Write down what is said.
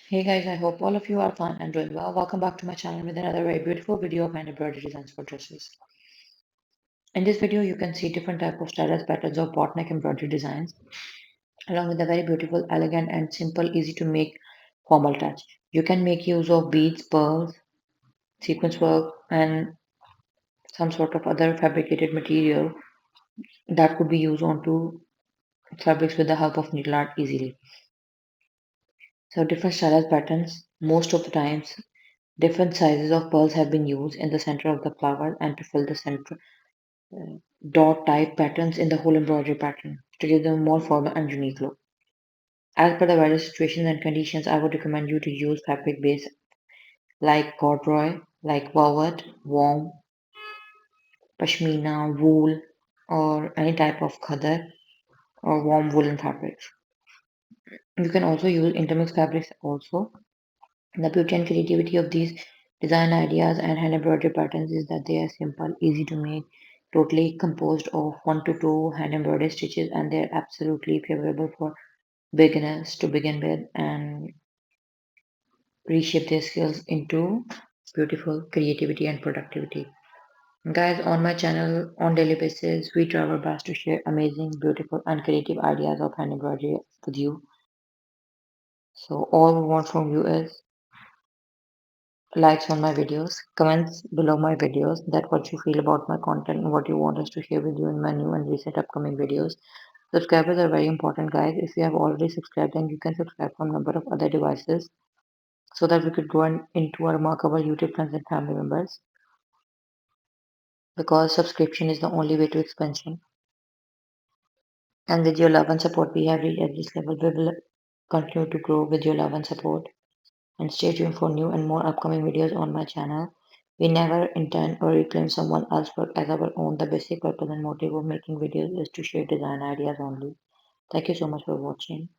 Hey guys, I hope all of you are fine and doing well. Welcome back to my channel with another very beautiful video of hand embroidery designs for dresses. In this video, you can see different type of stylized patterns of boatneck embroidery designs, along with a very beautiful, elegant, and simple, easy to make formal touch. You can make use of beads, pearls, sequence work, and some sort of other fabricated material that could be used onto fabrics with the help of needle art easily. So different stylized patterns, most of the times different sizes of pearls have been used in the center of the flower and to fill the center dot type patterns in the whole embroidery pattern to give them a more formal and unique look. As per the various situations and conditions, I would recommend you to use fabric base like corduroy, like velvet, warm, pashmina, wool, or any type of khadar or warm woolen fabrics. You can also use intermixed fabrics also. The beauty and creativity of these design ideas and hand embroidery patterns is that they are simple, easy to make, totally composed of 1 to 2 hand embroidery stitches, and they're absolutely favorable for beginners to begin with and reshape their skills into beautiful creativity and productivity. Guys, on my channel on daily basis, we try our best to share amazing, beautiful, and creative ideas of hand embroidery with you. So all we want from you is likes on my videos, comments below my videos that what you feel about my content and what you want us to share with you in my new and recent upcoming videos. Subscribers are very important, guys. If you have already subscribed, then you can subscribe from number of other devices so that we could grow into a remarkable YouTube friends and family members, because subscription is the only way to expansion. And with your love and support, we have reached at this level. We will continue to grow with your love and support. And stay tuned for new and more upcoming videos on my channel. We never intend or reclaim someone else's work as our own. The basic purpose and motive of making videos is to share design ideas only. Thank you so much for watching.